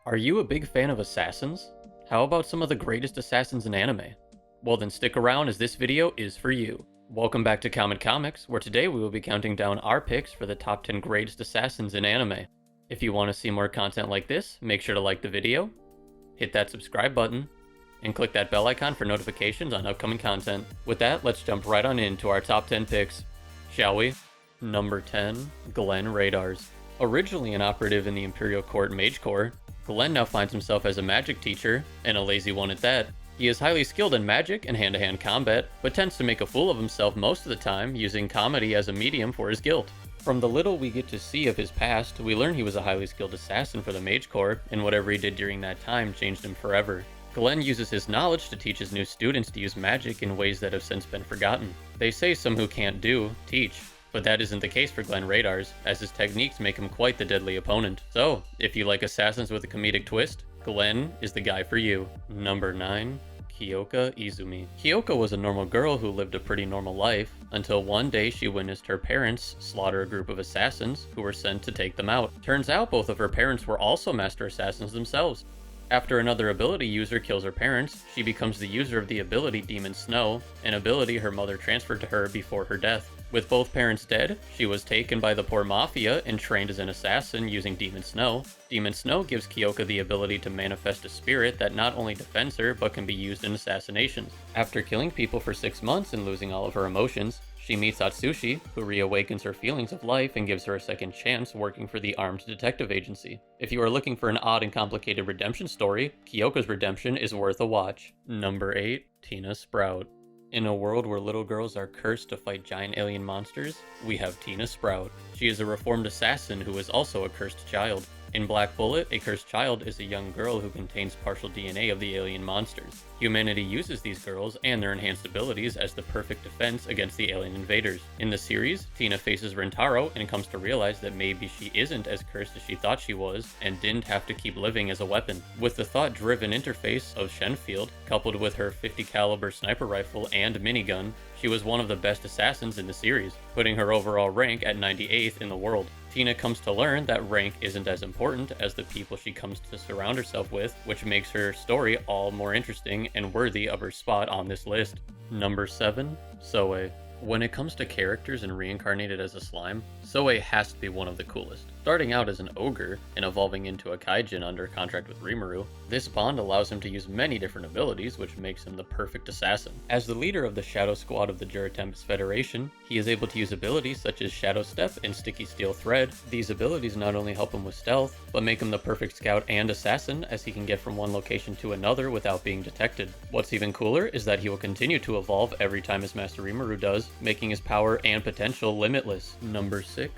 Are you a big fan of assassins? How about some of the greatest assassins in anime? Well then stick around as this video is for you. Welcome back to Comet Comics, where today we will be counting down our picks for the top 10 greatest assassins in anime. If you want to see more content like this, make sure to like the video, hit that subscribe button, and click that bell icon for notifications on upcoming content. With that, let's jump right on into our top 10 picks, shall we? Number 10, Glenn Radars. Originally an operative in the Imperial Court Mage Corps, Glenn now finds himself as a magic teacher, and a lazy one at that. He is highly skilled in magic and hand-to-hand combat, but tends to make a fool of himself most of the time, using comedy as a medium for his guilt. From the little we get to see of his past, we learn he was a highly skilled assassin for the Mage Corps, and whatever he did during that time changed him forever. Glenn uses his knowledge to teach his new students to use magic in ways that have since been forgotten. They say some who can't do, teach. But that isn't the case for Glenn Radars, as his techniques make him quite the deadly opponent. So, if you like assassins with a comedic twist, Glenn is the guy for you. Number 9, Kyoka Izumi. Kyoka was a normal girl who lived a pretty normal life, until one day she witnessed her parents slaughter a group of assassins who were sent to take them out. Turns out both of her parents were also master assassins themselves. After another ability user kills her parents, she becomes the user of the ability Demon Snow, an ability her mother transferred to her before her death. With both parents dead, she was taken by the poor mafia and trained as an assassin using Demon Snow. Demon Snow gives Kyoka the ability to manifest a spirit that not only defends her, but can be used in assassinations. After killing people for 6 months and losing all of her emotions, she meets Atsushi, who reawakens her feelings of life and gives her a second chance working for the Armed Detective Agency. If you are looking for an odd and complicated redemption story, Kyoka's redemption is worth a watch. Number 8, Tina Sprout. In a world where little girls are cursed to fight giant alien monsters, we have Tina Sprout. She is a reformed assassin who is also a cursed child. In Black Bullet, a cursed child is a young girl who contains partial DNA of the alien monsters. Humanity uses these girls and their enhanced abilities as the perfect defense against the alien invaders. In the series, Tina faces Rentaro and comes to realize that maybe she isn't as cursed as she thought she was, and didn't have to keep living as a weapon. With the thought-driven interface of Shenfield, coupled with her 50 caliber sniper rifle and minigun, she was one of the best assassins in the series, putting her overall rank at 98th in the world. Tina comes to learn that rank isn't as important as the people she comes to surround herself with, which makes her story all more interesting and worthy of her spot on this list. Number 7, Soe. When it comes to characters and reincarnated as a slime, Soe has to be one of the coolest. Starting out as an ogre and evolving into a kaijin under contract with Rimuru, this bond allows him to use many different abilities, which makes him the perfect assassin. As the leader of the Shadow Squad of the Jura Tempest Federation, he is able to use abilities such as Shadow Step and Sticky Steel Thread. These abilities not only help him with stealth, but make him the perfect scout and assassin, as he can get from one location to another without being detected. What's even cooler is that he will continue to evolve every time his master Rimuru does, making his power and potential limitless. Number 6,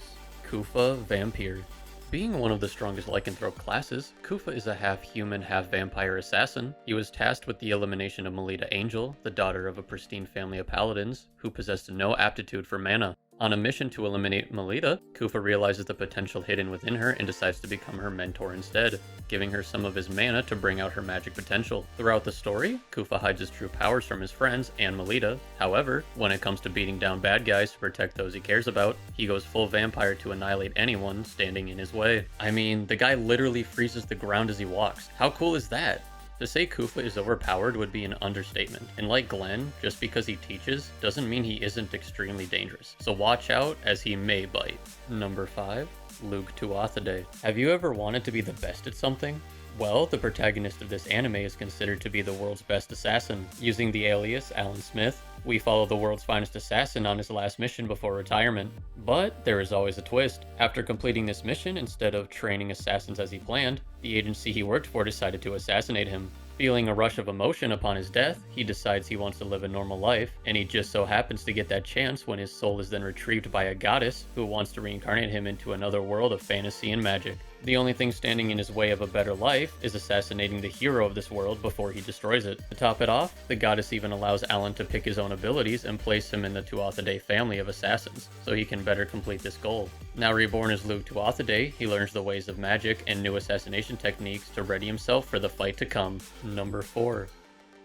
Kufa Vampire. Being one of the strongest lycanthrope classes, Kufa is a half-human, half-vampire assassin. He was tasked with the elimination of Melita Angel, the daughter of a pristine family of paladins, who possessed no aptitude for mana. On a mission to eliminate Melita, Kufa realizes the potential hidden within her and decides to become her mentor instead, giving her some of his mana to bring out her magic potential. Throughout the story, Kufa hides his true powers from his friends and Melita. However, when it comes to beating down bad guys to protect those he cares about, he goes full vampire to annihilate anyone standing in his way. I mean, the guy literally freezes the ground as he walks. How cool is that? To say Kufa is overpowered would be an understatement, and like Glenn, just because he teaches doesn't mean he isn't extremely dangerous, so watch out as he may bite. Number 5, Luke Tuatha. Have you ever wanted to be the best at something? Well, the protagonist of this anime is considered to be the world's best assassin. Using the alias Alan Smith, we follow the world's finest assassin on his last mission before retirement. But there is always a twist. After completing this mission, instead of training assassins as he planned, the agency he worked for decided to assassinate him. Feeling a rush of emotion upon his death, he decides he wants to live a normal life, and he just so happens to get that chance when his soul is then retrieved by a goddess who wants to reincarnate him into another world of fantasy and magic. The only thing standing in his way of a better life is assassinating the hero of this world before he destroys it. To top it off, the goddess even allows Alan to pick his own abilities and place him in the Tuatha family of assassins, so he can better complete this goal. Now reborn as Luke Tuatha, he learns the ways of magic and new assassination techniques to ready himself for the fight to come. Number 4,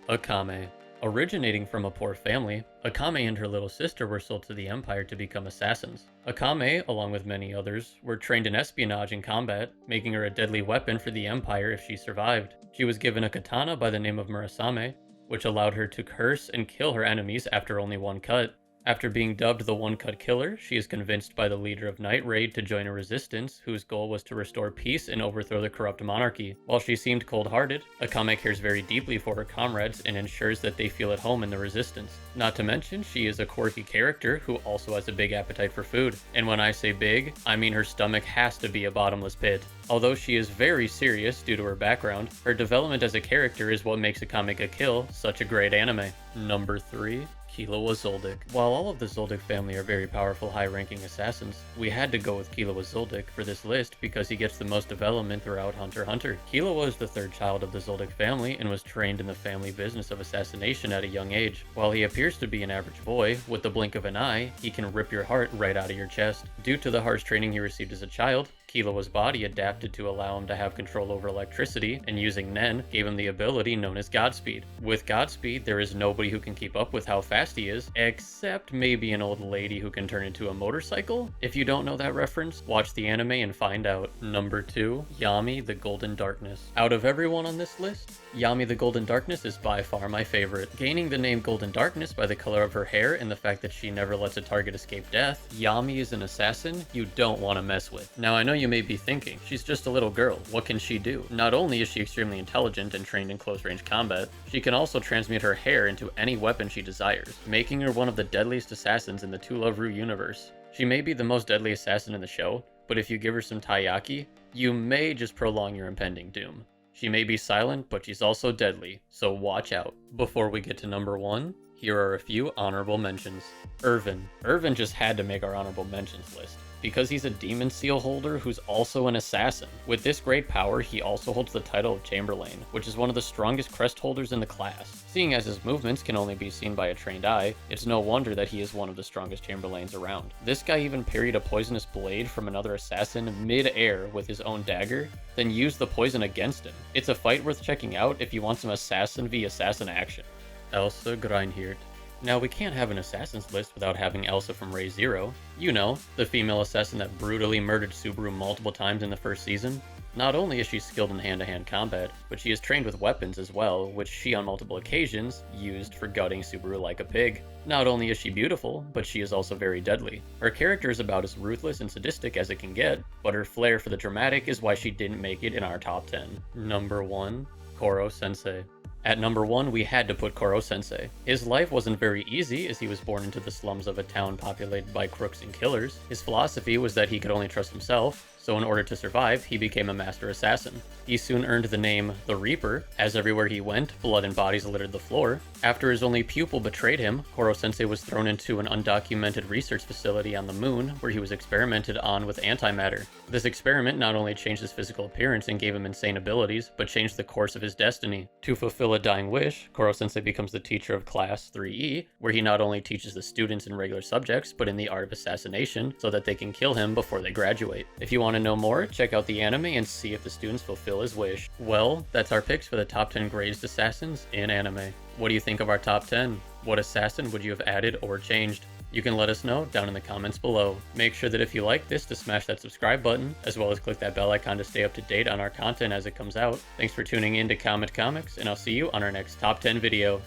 Akame. Originating from a poor family, Akame and her little sister were sold to the Empire to become assassins. Akame, along with many others, were trained in espionage and combat, making her a deadly weapon for the Empire if she survived. She was given a katana by the name of Murasame, which allowed her to curse and kill her enemies after only one cut. After being dubbed the One Cut Killer, she is convinced by the leader of Night Raid to join a resistance whose goal was to restore peace and overthrow the corrupt monarchy. While she seemed cold-hearted, Akame cares very deeply for her comrades and ensures that they feel at home in the resistance. Not to mention, she is a quirky character who also has a big appetite for food. And when I say big, I mean her stomach has to be a bottomless pit. Although she is very serious due to her background, her development as a character is what makes Akame ga Kill such a great anime. Number 3. Killua Zoldyck. While all of the Zoldyck family are very powerful, high-ranking assassins, we had to go with Killua Zoldyck for this list because he gets the most development throughout Hunter x Hunter. Killua is the third child of the Zoldyck family and was trained in the family business of assassination at a young age. While he appears to be an average boy, with the blink of an eye, he can rip your heart right out of your chest. Due to the harsh training he received as a child, Killua's body adapted to allow him to have control over electricity, and using Nen gave him the ability known as Godspeed. With Godspeed, there is nobody who can keep up with how fast he is, except maybe an old lady who can turn into a motorcycle? If you don't know that reference, watch the anime and find out. Number 2. Yami the Golden Darkness. Out of everyone on this list, Yami the Golden Darkness is by far my favorite. Gaining the name Golden Darkness by the color of her hair and the fact that she never lets a target escape death, Yami is an assassin you don't want to mess with. Now I know you may be thinking, she's just a little girl, what can she do? Not only is she extremely intelligent and trained in close-range combat, she can also transmute her hair into any weapon she desires, making her one of the deadliest assassins in the To Love Ru universe. She may be the most deadly assassin in the show, but if you give her some taiyaki, you may just prolong your impending doom. She may be silent, but she's also deadly, so watch out. Before we get to number 1, here are a few honorable mentions. Irvin. Irvin just had to make our honorable mentions list, because he's a demon seal holder who's also an assassin. With this great power, he also holds the title of Chamberlain, which is one of the strongest crest holders in the class. Seeing as his movements can only be seen by a trained eye, it's no wonder that he is one of the strongest Chamberlains around. This guy even parried a poisonous blade from another assassin mid-air with his own dagger, then used the poison against him. It's a fight worth checking out if you want some assassin v assassin action. Elsa Greinhirt. Now, we can't have an assassins list without having Elsa from Ray Zero. You know, the female assassin that brutally murdered Subaru multiple times in the first season. Not only is she skilled in hand-to-hand combat, but she is trained with weapons as well, which she on multiple occasions used for gutting Subaru like a pig. Not only is she beautiful, but she is also very deadly. Her character is about as ruthless and sadistic as it can get, but her flair for the dramatic is why she didn't make it in our top 10. Number 1. Koro Sensei. At number 1, we had to put Koro Sensei. His life wasn't very easy as he was born into the slums of a town populated by crooks and killers. His philosophy was that he could only trust himself, so in order to survive, he became a master assassin. He soon earned the name The Reaper, as everywhere he went, blood and bodies littered the floor. After his only pupil betrayed him, Koro Sensei was thrown into an undocumented research facility on the moon, where he was experimented on with antimatter. This experiment not only changed his physical appearance and gave him insane abilities, but changed the course of his destiny. To fulfill a dying wish, Koro Sensei becomes the teacher of Class 3E, where he not only teaches the students in regular subjects, but in the art of assassination, so that they can kill him before they graduate. If you want to know more, check out the anime and see if the students fulfill his wish. Well, that's our picks for the top 10 greatest assassins in anime. What do you think of our top 10? What assassin would you have added or changed? You can let us know down in the comments below. Make sure that if you like this to smash that subscribe button, as well as click that bell icon to stay up to date on our content as it comes out. Thanks for tuning in to Comet Comics, and I'll see you on our next top 10 video.